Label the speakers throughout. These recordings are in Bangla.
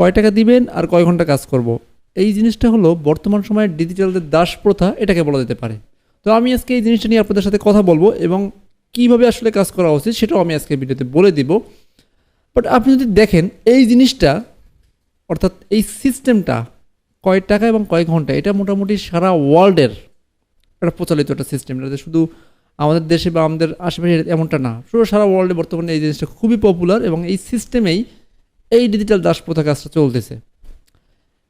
Speaker 1: কয় টাকা দিবেন আর কয় ঘন্টা কাজ করব। এই জিনিসটা হলো বর্তমান সময়ের ডিজিটালদের দাস প্রথা, এটাকে বলা যেতে পারে। তো আমি আজকে এই জিনিসটা নিয়ে আপনাদের সাথে কথা বলবো এবং কীভাবে আসলে কাজ করা উচিত সেটাও আমি আজকে ভিডিওতে বলে দিব। বাট আপনি যদি দেখেন এই জিনিসটা, অর্থাৎ এই সিস্টেমটা কয় টাকা এবং কয় ঘন্টা, এটা মোটামুটি সারা ওয়ার্ল্ডের একটা প্রচলিত একটা সিস্টেম। এটা শুধু আমাদের দেশে বা আমাদের আশেপাশে এমনটা না, পুরো সারা ওয়ার্ল্ডে বর্তমানে এই জিনিসটা খুবই পপুলার এবং এই সিস্টেমেই এই ডিজিটাল দাস প্রথা কাজটা চলতেছে।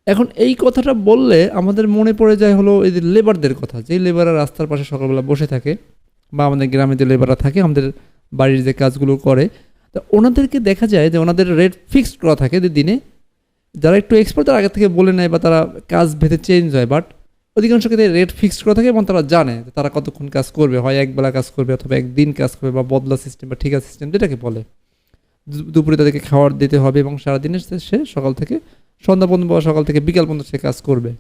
Speaker 1: এখন এই কথাটা বললে আমাদের মনে পড়ে যায় হলো এই যে লেবারদের কথা, যেই লেবাররা রাস্তার পাশে সকালবেলা বসে থাকে বা আমাদের গ্রামে যে লেবাররা থাকে আমাদের বাড়ির যে কাজগুলো করে, তো ওনাদেরকে দেখা যায় যে ওনাদের রেট ফিক্সড করা থাকে যে দিনে। যারা একটু এক্সপার্ট তারা আগে থেকে বলে নেয় বা তারা কাজ ভেদে চেঞ্জ হয়, বাট অধিকাংশ ক্ষেত্রে রেট ফিক্সড করা থাকে এবং তারা জানে তারা কতক্ষণ কাজ করবে, হয় একবেলা কাজ করবে অথবা একদিন কাজ করবে বা বদলা সিস্টেম বা ঠিকা সিস্টেম যেটাকে বলে। দুপুরে তাদেরকে খাবার দিতে হবে এবং সারাদিনের সে সকাল থেকে সন্ধ্যা পর্যন্ত বা সকাল থেকে বিকাল পর্যন্ত সে কাজ করবে।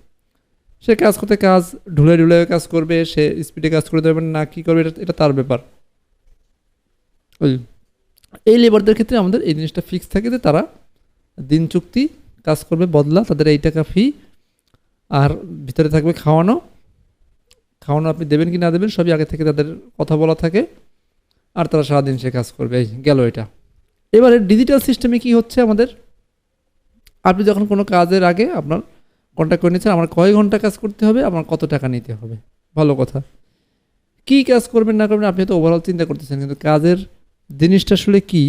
Speaker 1: সে কাজ করতে কাজ ঢুলে ঢুলে কাজ করবে, সে স্পিডে কাজ করে দেবে না কী করবে এটা তার ব্যাপার। এই লেবারদের ক্ষেত্রে আমাদের এই জিনিসটা ফিক্স থাকে যে তারা দিন চুক্তি কাজ করবে, বদলা তাদের এই টাকা ফি, আর ভিতরে থাকবে খাওয়ানো। খাওয়ানো আপনি দেবেন কি না দেবেন সবই আগে থেকে তাদের কথা বলা থাকে, আর তারা সারাদিন সে কাজ করবে। এই গেল এটা। এবারে ডিজিটাল সিস্টেমে কি হচ্ছে আমাদের, আপনি যখন কোনো কাজের আগে আপনার কন্ট্যাক্ট করে নিচ্ছেন আমার কয় ঘন্টা কাজ করতে হবে, আমার কত টাকা নিতে হবে, ভালো কথা। কি কাজ করবেন না করবেন আপনি তো ওভারঅল চিন্তা করতেছেন, কিন্তু কাজের জিনিসটা আসলে কি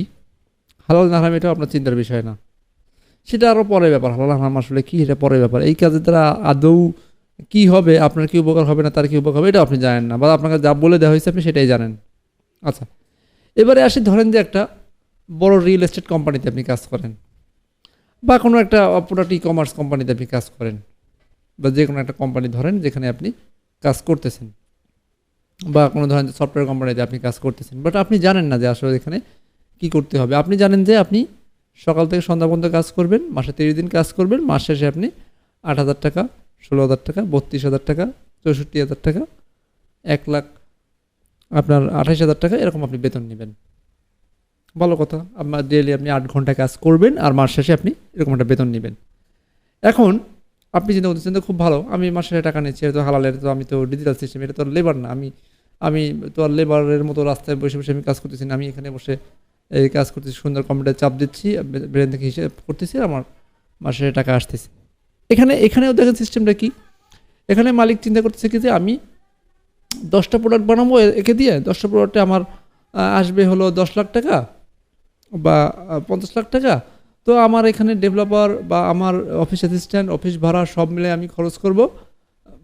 Speaker 1: হালাল না হারাম এটাও আপনার চিন্তার বিষয় না, সেটা আরও পরের ব্যাপার। হালাল হারাম আসলে কি এটা পরের ব্যাপার। এই কাজের দ্বারা আদৌ কি হবে, আপনার কি উপকার হবে না তার কি উপকার হবে এটা আপনি জানেন না, বা আপনাকে যা বলে দেওয়া হয়েছে আপনি সেটাই জানেন। আচ্ছা, এবারে আসি, ধরেন যে একটা বড় রিয়েল এস্টেট কোম্পানিতে আপনি কাজ করেন, বা কোনো একটা প্রোডাক্ট ই কমার্স কোম্পানিতে আপনি কাজ করেন, বা যে কোনো একটা কোম্পানি ধরেন যেখানে আপনি কাজ করতেছেন, বা কোনো ধরেন সফটওয়্যার কোম্পানিতে আপনি কাজ করতেছেন, বাট আপনি জানেন না যে আসলে এখানে কী করতে হবে। আপনি জানেন যে আপনি সকাল থেকে সন্ধ্যা পর্যন্ত কাজ করবেন, মাসে 30 দিন কাজ করবেন, মাস শেষে আপনি 8,000 টাকা, 16,000 টাকা, 32,000 টাকা, 64,000 টাকা, 1,00,000 আপনার 28,000 টাকা এরকম আপনি বেতন নেবেন। ভালো কথা, আপনার ডেইলি আপনি 8 ঘন্টা কাজ করবেন আর মাস শেষে আপনি এরকম একটা বেতন নেবেন। এখন আপনি চিন্তা করতেছেন তো খুব ভালো, আমি মাস শেষে টাকা নিচ্ছি, এটা তো হালালের, তো আমি তো ডিজিটাল সিস্টেম, এটা তো লেবার না, আমি তো আর লেবারের মতো রাস্তায় বসে বসে আমি কাজ করতেছি না, আমি এখানে বসে এই কাজ করতেছি, সুন্দর কম্পিউটার চাপ দিচ্ছি, ব্রেন থেকে হিসেব করতেছি, আমার মাসে টাকা আসতেছে। এখানেও দেখেন সিস্টেমটা কি, এখানে মালিক চিন্তা করতেছে কি যে আমি 10টা প্রোডাক্ট বানাবো একে দিয়ে, 10টা প্রোডাক্টে আমার আসবে হলো 10 লাখ টাকা বা 50 লাখ টাকা। তো আমার এখানে ডেভেলপার বা আমার অফিস অ্যাসিস্ট্যান্ট, অফিস ভাড়া সব মিলে আমি খরচ করব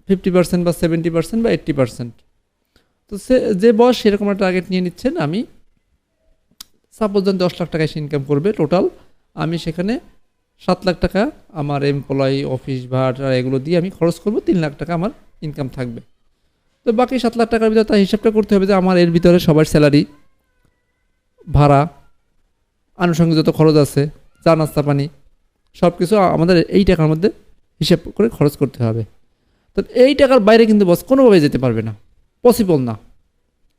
Speaker 1: 50% বা 70% বা 80%। তো যে বস সেরকম একটা টার্গেট নিয়ে নিচ্ছেন, আমি সাপোজ যেন 10 লাখ টাকা সে ইনকাম করবে টোটাল, আমি সেখানে 7 লাখ টাকা আমার এমপ্লয়ি অফিস ভাড়া এগুলো দিয়ে আমি খরচ করব, 3 লাখ টাকা আমার ইনকাম থাকবে। তো বাকি 7 লাখ টাকার ভিতরে তার হিসাবটা করতে হবে যে আমার এর ভিতরে সবার স্যালারি, ভাড়া, আনুষঙ্গিক যত খরচ আছে, চা নাস্তা পানি সব কিছু আমাদের এই টাকার মধ্যে হিসাব করে খরচ করতে হবে। তো এই টাকার বাইরে কিন্তু বস কোনোভাবেই যেতে পারবে না, পসিবল না।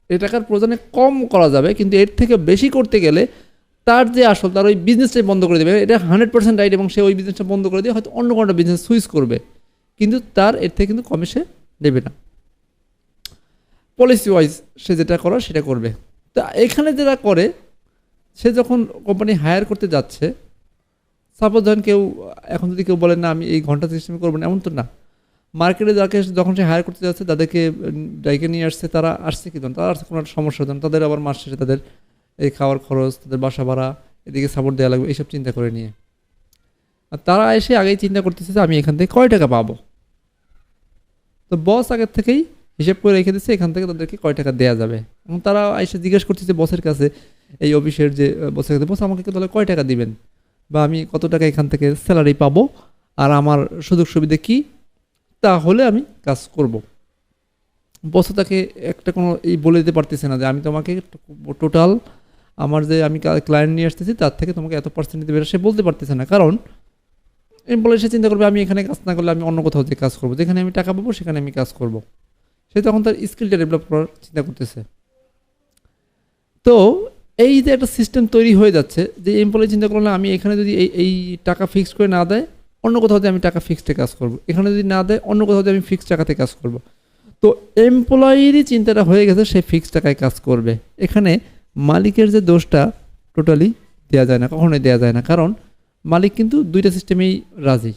Speaker 1: এই টাকার প্রয়োজনে কম করা যাবে, কিন্তু এর থেকে বেশি করতে গেলে তার যে আসল তার ওই বিজনেসটাই বন্ধ করে দেবে, এটা 100% রাইট, এবং সে ওই বিজনেসটা বন্ধ করে দিয়ে হয়তো অন্য কোনো বিজনেস সুইচ করবে, কিন্তু তার এর থেকে কিন্তু কমে সে দেবে না। পলিসি ওয়াইজ সে যেটা করার সেটা করবে। তা এখানে যেটা করে, সে যখন কোম্পানি হায়ার করতে যাচ্ছে, সাপোজ ধরেন কেউ এখন যদি কেউ বলেন না আমি এই ঘন্টা সিস্টেমে করবো না, এমন তো না। মার্কেটে যাকে যখন সে হায়ার করতে যাচ্ছে তাদেরকে ডাইকে নিয়ে আসছে, তারা আসছে কি ধরুন, তারা আসছে কোনো একটা সমস্যার জন্য, তাদের আবার মাস শেষে তাদের এই খাওয়ার খরচ, তাদের বাসা ভাড়া, এদিকে সাপোর্ট দেওয়া লাগবে, এইসব চিন্তা করে নিয়ে আর তারা এসে আগেই চিন্তা করতেছে যে আমি এখান থেকে কয় টাকা পাবো। তো বস আগের থেকেই হিসেব করে রেখে দিচ্ছে এখান থেকে তাদেরকে কয় টাকা দেওয়া যাবে, এবং তারা এসে জিজ্ঞেস করতেছে বসের কাছে, এই অফিসের যে বসের কাছে, বস আমাকে তাহলে কয় টাকা দিবেন, বা আমি কত টাকা এখান থেকে স্যালারি পাবো, আর আমার সুযোগ সুবিধা কী, তাহলে আমি কাজ করব। বস তাকে একটা কোনো এই বলে দিতে পারতেছে না যে আমি তোমাকে টোটাল আমার যে আমি ক্লায়েন্ট নিয়ে আসতেছি তার থেকে তোমাকে এত পার্সেন্ট দিতে পারে, সে বলতে পারতেছে না। কারণ বলে সে চিন্তা করবে আমি এখানে কাজ না করলে আমি অন্য কোথাও যে কাজ করবো, যেখানে আমি টাকা পাবো সেখানে আমি কাজ করব। সে তখন তার স্কিলটা ডেভেলপ করার চিন্তা করতেছে। তো এই যে একটা সিস্টেম তৈরি হয়ে যাচ্ছে যে এমপ্লয়ি চিন্তা করলে আমি এখানে যদি এই টাকা ফিক্সড করে না দেয় অন্য কোথাও দিয়ে আমি টাকা ফিক্সডে কাজ করব, এখানে যদি না দেয় অন্য কোথাও দিয়ে আমি ফিক্সড টাকাতে কাজ করব। তো এমপ্লয়িরই চিন্তাটা হয়ে গেছে সে ফিক্সড টাকায় কাজ করবে। এখানে মালিকের যে দোষটা টোটালি দেওয়া যায় না, কখনোই দেওয়া যায় না, কারণ মালিক কিন্তু দুইটা সিস্টেমেই রাজি।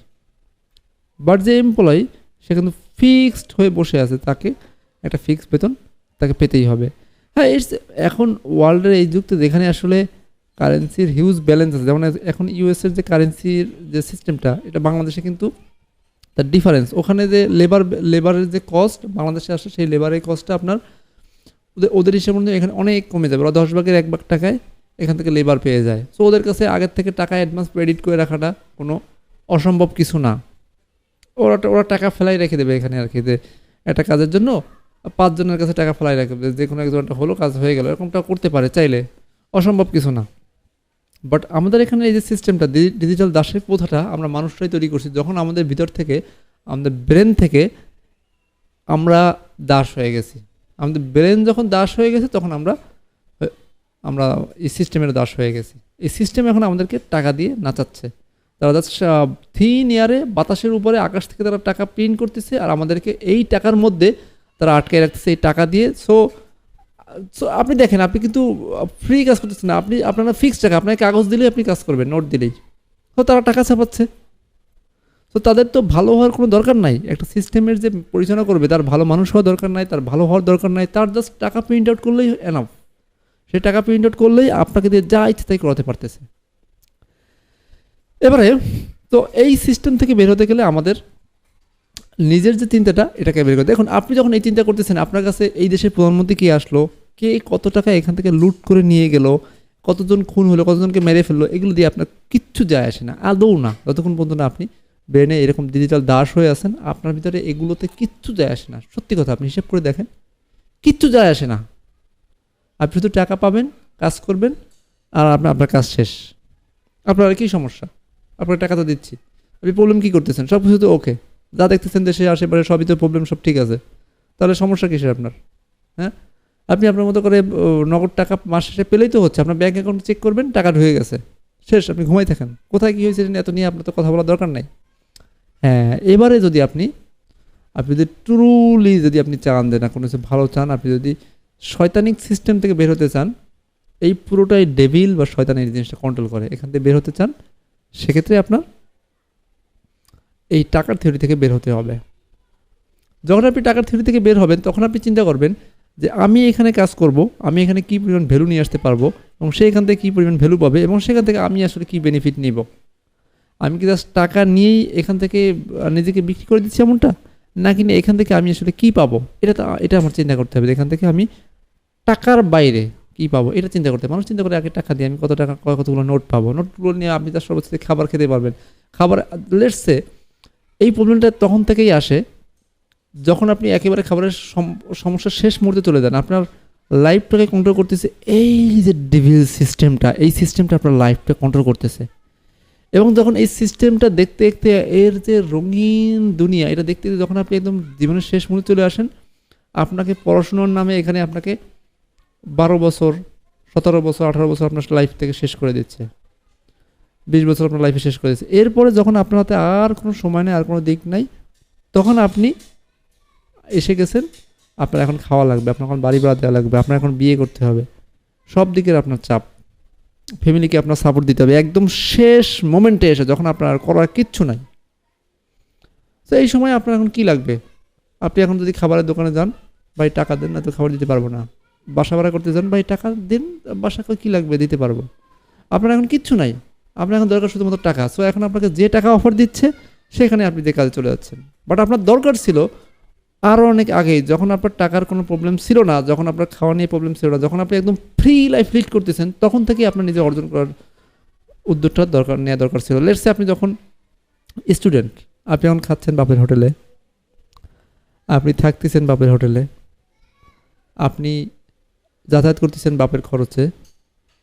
Speaker 1: বাট যে এমপ্লয়ি সে কিন্তু ফিক্সড হয়ে বসে আছে, তাকে একটা ফিক্সড বেতন তাকে পেতেই হবে। হ্যাঁ, এখন ওয়ার্ল্ডের এই যুগতে যেখানে আসলে কারেন্সির হিউজ ব্যালেন্স আছে, যেমন এখন ইউএসের যে কারেন্সির যে সিস্টেমটা, এটা বাংলাদেশে কিন্তু তার ডিফারেন্স, ওখানে যে লেবারের যে কস্ট বাংলাদেশে আসে সেই লেবারের কস্টটা আপনার ওদের হিসেবে মধ্যে এখানে অনেক কমে যাবে। ওরা 10 ভাগের 1 ভাগ টাকায় এখান থেকে লেবার পেয়ে যায়। সো ওদের কাছে আগের থেকে টাকা অ্যাডভান্স ক্রেডিট করে রাখাটা কোনো অসম্ভব কিছু না। ওরা টাকা ফেলাই রেখে দেবে এখানে আর কি, যে একটা কাজের জন্য 5 জনের কাছে টাকা ফেলাই রাখবে, যে কোনো একজনটা হলো কাজ হয়ে গেল, এরকমটা করতে পারে চাইলে, অসম্ভব কিছু না। বাট আমাদের এখানে এই যে সিস্টেমটা, ডিজিটাল দাসের প্রথাটা আমরা মানুষরাই তৈরি করছি। যখন আমাদের ভিতর থেকে, আমাদের ব্রেন থেকে আমরা দাস হয়ে গেছি, আমাদের ব্রেন যখন দাস হয়ে গেছে তখন আমরা এই সিস্টেমের দাস হয়ে গেছি। এই সিস্টেম এখন আমাদেরকে টাকা দিয়ে নাচাচ্ছে। তারা জাস্ট থিন এয়ারে, বাতাসের উপরে, আকাশ থেকে তারা টাকা প্রিন্ট করতেছে আর আমাদেরকে এই টাকার মধ্যে তারা আটকে রাখতেছে এই টাকা দিয়ে। সো আপনি দেখেন, আপনি কিন্তু ফ্রি কাজ করতেছেন না, আপনারা ফিক্সড টাকা, আপনাকে কাগজ দিলেই আপনি কাজ করবেন, নোট দিলেই। তো তারা টাকা ছাপাচ্ছে। তো তাদের তো ভালো হওয়ার কোনো দরকার নাই। একটা সিস্টেমের যে পরিচালনা করবে তার ভালো মানুষ হওয়ার দরকার নাই, তার ভালো হওয়ার দরকার নাই, তার জাস্ট টাকা প্রিন্ট আউট করলেই এনাফ। সে টাকা প্রিন্ট আউট করলেই আপনাকে দিয়ে যা ইচ্ছে তাই করাতে পারতেছে। এবারে তো এই সিস্টেম থেকে বের হতে গেলে আমাদের নিজের যে চিন্তাটা, এটাকে বের করতে। এখন আপনি যখন এই চিন্তা করতেছেন, আপনার কাছে এই দেশের প্রধানমন্ত্রী কে আসলো, কে কত টাকা এখান থেকে লুট করে নিয়ে গেল, কতজন খুন হলো, কতজনকে মেরে ফেললো, এগুলো দিয়ে আপনার কিচ্ছু যায় আসে না, আদৌ না। যতক্ষণ পর্যন্ত না আপনি ব্রেনে এরকম ডিজিটাল দাস হয়ে আছেন, আপনার ভিতরে এগুলোতে কিচ্ছু যায় আসে না। সত্যি কথা, আপনি হিসেব করে দেখেন, কিচ্ছু যায় আসে না। আপনি শুধু টাকা পাবেন, কাজ করবেন, আর আপনার কাজ শেষ। আপনার আর কি সমস্যা? আপনার টাকা তো দিচ্ছি, আপনি প্রবলেম কী করতেছেন? সব কিছু তো ওকে, যা দেখতেছেন দেশে আশেপাশে সবই তো প্রবলেম, সব ঠিক আছে, তাহলে সমস্যা কিসের আপনার? হ্যাঁ, আপনি আপনার মতো করে নগদ টাকা মাস শেষে পেলেই তো হচ্ছে। আপনার ব্যাঙ্ক অ্যাকাউন্ট চেক করবেন, টাকা ঢুকে গেছে, শেষ। আপনি ঘুমাই থাকেন, কোথায় কী হয়েছে এত নিয়ে আপনার তো কথা বলার দরকার নাই। হ্যাঁ, এবারে যদি আপনি যদি ট্রুলি যদি আপনি চান, দেন কোনো কিছু ভালো চান, আপনি যদি শয়তানিক সিস্টেম থেকে বের হতে চান, এই পুরোটাই ডেভিল বা শয়তান এই জিনিসটা কন্ট্রোল করে, এখান থেকে বের হতে চান, সেক্ষেত্রে আপনার এই টাকার থিওরি থেকে বের হতে হবে। যখন আপনি টাকার থিওরি থেকে বের হবেন, তখন আপনি চিন্তা করবেন যে আমি এখানে কাজ করব, আমি এখানে কী পরিমাণ ভ্যালু নিয়ে আসতে পারবো, এবং সে এখান থেকে কী পরিমাণ ভ্যালু পাবে, এবং সেখান থেকে আমি আসলে কী বেনিফিট নিব। আমি কি জাস্ট টাকা নিয়েই এখান থেকে নিজেকে বিক্রি করে দিচ্ছি এমনটা, নাকি না এখান থেকে আমি আসলে কী পাবো, এটা আমার চিন্তা করতে হবে। এখান থেকে আমি টাকার বাইরে কী পাবো এটা চিন্তা করতে হবে। মানুষ চিন্তা করে আগে টাকা দিয়ে আমি কতগুলো নোট পাবো, নোটগুলো নিয়ে আপনি তার সর্বোচ্চ খাবার খেতে পারবেন। খাবার লেটসে এই প্রবলেমটা তখন থেকেই আসে যখন আপনি একেবারে খাবারের সমস্যার শেষ মুহূর্তে চলে যান। আপনার লাইফটাকে কন্ট্রোল করতেছে এই যে ডেভিল সিস্টেমটা, এই সিস্টেমটা আপনার লাইফটা কন্ট্রোল করতেছে। এবং যখন এই সিস্টেমটা দেখতে দেখতে, এর যে রঙিন দুনিয়া, এটা দেখতে দেখতে যখন আপনি একদম জীবনের শেষ মুহূর্তে চলে আসেন, আপনাকে পড়াশোনার নামে এখানে আপনাকে 12 বছর, 17 বছর, 18 বছর আপনার লাইফ থেকে শেষ করে দিচ্ছে, 20 বছর আপনার লাইফে শেষ করে দিচ্ছে। এরপরে যখন আপনার হাতে আর কোনো সময় নেই, আর কোনো দিক নাই, তখন আপনি এসে গেছেন, আপনার এখন খাওয়া লাগবে, আপনার এখন বাড়ি ভাড়া দেওয়া লাগবে, আপনার এখন বিয়ে করতে হবে, সব দিকের আপনার চাপ, ফ্যামিলিকে আপনার সাপোর্ট দিতে হবে একদম শেষ মোমেন্টে এসে, যখন আপনার আর করার কিচ্ছু নাই। তো এই সময় আপনার এখন কী লাগবে? আপনি এখন যদি খাবারের দোকানে যান, ভাই টাকা দেন, না তো খাবার দিতে পারবো না। বাসা ভাড়া করতে যান, ভাই টাকা দিন, বাসাকে কী লাগবে, দিতে পারবো। আপনার এখন কিচ্ছু নাই, আপনার এখন দরকার শুধুমাত্র টাকা। সো এখন আপনাকে যে টাকা অফার দিচ্ছে, সেখানে আপনি যে কাজে চলে যাচ্ছেন। বাট আপনার দরকার ছিল আরও অনেক আগেই, যখন আপনার টাকার কোনো প্রবলেম ছিল না, যখন আপনার খাওয়া নিয়ে প্রবলেম ছিল না, যখন আপনি একদম ফ্রি লাইফ লিড করতেছেন, তখন থেকেই আপনার নিজে অর্জন করার উদ্যোগটা নেওয়া দরকার ছিল। লেটসে আপনি যখন স্টুডেন্ট, আপনি এখন খাচ্ছেন বাপের হোটেলে, আপনি থাকতেছেন বাপের হোটেলে, আপনি যাতায়াত করতেছেন বাপের খরচে,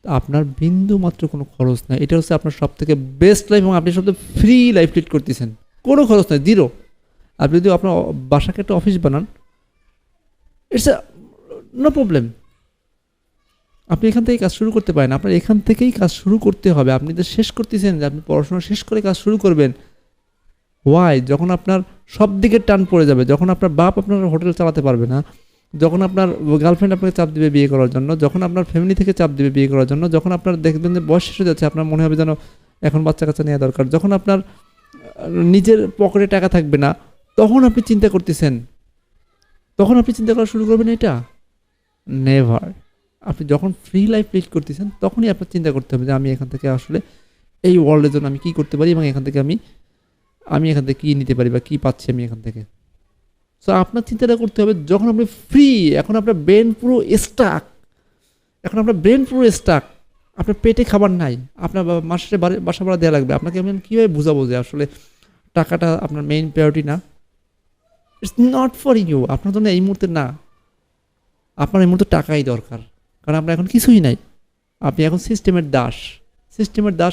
Speaker 1: আপনার বিন্দু মাত্র কোনো খরচ নাই। এটা হচ্ছে আপনার সব থেকে বেস্ট লাইফ, এবং আপনি সবথেকে ফ্রি লাইফ লিড করতেছেন, কোনো খরচ নাই, জিরো। আপনি যদি আপনার বাসাকে একটা অফিস বানান, ইটস নো প্রবলেম, আপনি এখান থেকে কাজ শুরু করতে পারেন, আপনার এখান থেকেই কাজ শুরু করতে হবে। আপনি তো শেষ করতেছেন যে আপনি পড়াশোনা শেষ করে কাজ শুরু করবেন, ওয়াই? যখন আপনার সব দিকে টান পড়ে যাবে, যখন আপনার বাপ আপনার হোটেল চালাতে পারবে না, যখন আপনার গার্লফ্রেন্ড আপনাকে চাপ দিবে বিয়ে করার জন্য, যখন আপনার ফ্যামিলি থেকে চাপ দিবে বিয়ে করার জন্য, যখন আপনার দেখবেন যে বয়স শেষ হয়ে যাচ্ছে, আপনার মনে হবে যেন এখন বাচ্চা কাচ্চা নেওয়া দরকার, যখন আপনার নিজের পকেটে টাকা থাকবে না, তখন আপনি চিন্তা করতেছেন, তখন আপনি চিন্তা করা শুরু করবেন এটা? নেভার। আপনি যখন ফ্রি লাইফ লিড করতেছেন তখনই আপনার চিন্তা করতে হবে যে আমি এখান থেকে আসলে এই ওয়ার্ল্ডের জন্য আমি কী করতে পারি, এবং এখান থেকে আমি এখান থেকে কী নিতে পারি বা কী পাচ্ছি আমি এখান থেকে। সো আপনার চিন্তাটা করতে হবে যখন আপনি ফ্রি, এখন আপনার ব্রেন পুরো স্টাক, আপনার পেটে খাবার নাই, আপনার মাসে বাসা ভাড়া দেওয়া লাগবে, আপনাকে আমি কীভাবে বুঝাবো যে আসলে টাকাটা আপনার মেইন প্রায়োরিটি না? ইটস নট ফর ইউ, আপনার জন্য এই মুহূর্তে না। আপনার এই মুহূর্তে টাকাই দরকার, কারণ আপনার এখন কিছুই নাই। আপনি এখন সিস্টেমের দাস,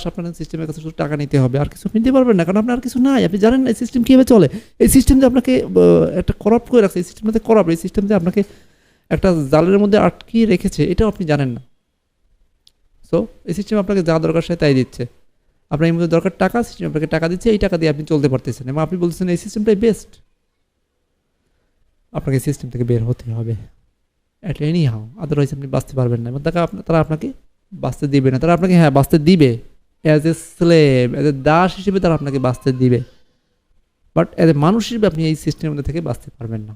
Speaker 1: আপনার সিস্টেমের কাছে শুধু টাকা নিতে হবে, আর কিছু নিতে পারবেন না, কারণ আপনার আর কিছু নাই। আপনি জানেন না এই সিস্টেম কীভাবে চলে, এই সিস্টেম যে আপনাকে একটা করাপ্ট করে রাখছে, এই সিস্টেমটাতে করাপ্ট, এই সিস্টেম যে আপনাকে একটা জালের মধ্যে আটকিয়ে রেখেছে, এটাও আপনি জানেন না। সো এই সিস্টেম আপনাকে যা দরকার সে তাই দিচ্ছে। আপনার এই মধ্যে দরকার টাকা, সিস্টেম আপনাকে টাকা দিচ্ছে, এই টাকা দিয়ে আপনি চলতে পারতেছেন, এবং আপনি বলতেছেন এই সিস্টেমটাই বেস্ট। আপনাকে সিস্টেম থেকে বের হতে হবে অ্যাট এনি হাউ, আদারওয়াইজ আপনি বাঁচতে পারবেন না, এবং তারা আপনাকে বাঁচতে দিবে না। তারা আপনাকে হ্যাঁ বাঁচতে দিবে, as a slave, as a Das হিসেবে তারা আপনাকে বাঁচতে দিবে, বাট অ্যাজ এ মানুষ হিসেবে আপনি এই সিস্টেমের মধ্যে থেকে বাঁচতে পারবেন না।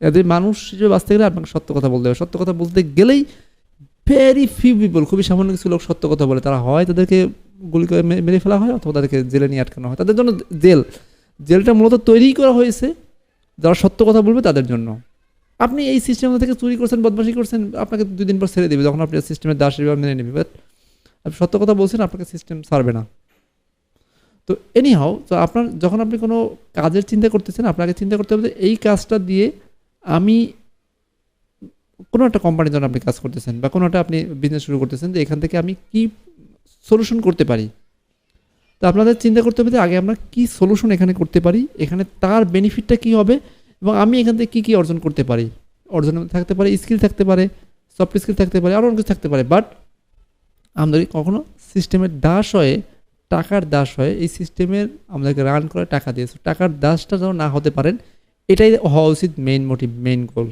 Speaker 1: অ্যাজ এ মানুষ হিসেবে বাঁচতে গেলে আপনাকে সত্য কথা বলতে হবে। সত্য কথা বলতে গেলেই ভেরি ফিউ পিপল, খুবই সামান্য কিছু লোক সত্য কথা বলে। তারা হয় তাদেরকে গুলি করে মেরে ফেলা হয়, অথবা তাদেরকে জেলে নিয়ে আটকানো হয়। তাদের জন্য জেলটা মূলত তৈরিই করা হয়েছে যারা সত্য কথা বলবে তাদের জন্য। আপনি এই সিস্টেমের থেকে চুরি করছেন, বদমাশি করছেন, আপনাকে 2 দিন পর ছেড়ে দেবে, যখন আপনি সিস্টেমের দাস হিসেবে মেনে নেবে। বাট আপনি সত্য কথা বলছেন, আপনাকে সিস্টেম ছাড়বে না। তো এনিহাও, তো যখন আপনি কোনো কাজের চিন্তা করতেছেন, আপনাকে চিন্তা করতে হবে যে এই কাজটা দিয়ে আমি কোনো একটা কোম্পানির জন্য আপনি কাজ করতেছেন, বা কোনো একটা আপনি বিজনেস শুরু করতেছেন, যে এখান থেকে আমি কি সলিউশন করতে পারি। তো আপনাদের চিন্তা করতে হবে যে আগে আমরা কী সলিউশন এখানে করতে পারি, এখানে তার বেনিফিটটা কী হবে, এবং আমি এখান থেকে কী কী অর্জন করতে পারি। অর্জন থাকতে পারে স্কিল, থাকতে পারে সফট স্কিল, থাকতে পারে আরও অনেক কিছু থাকতে পারে। বাট আমাদের কখনো সিস্টেমের দাস হয়ে, টাকার দাস হয়ে, এই সিস্টেমের আমাদেরকে রান করে টাকা দিয়েছে, টাকার দাসটা যেন না হতে পারেন, এটাই হওয়া উচিত মেইন মোটিভ, মেইন গোল।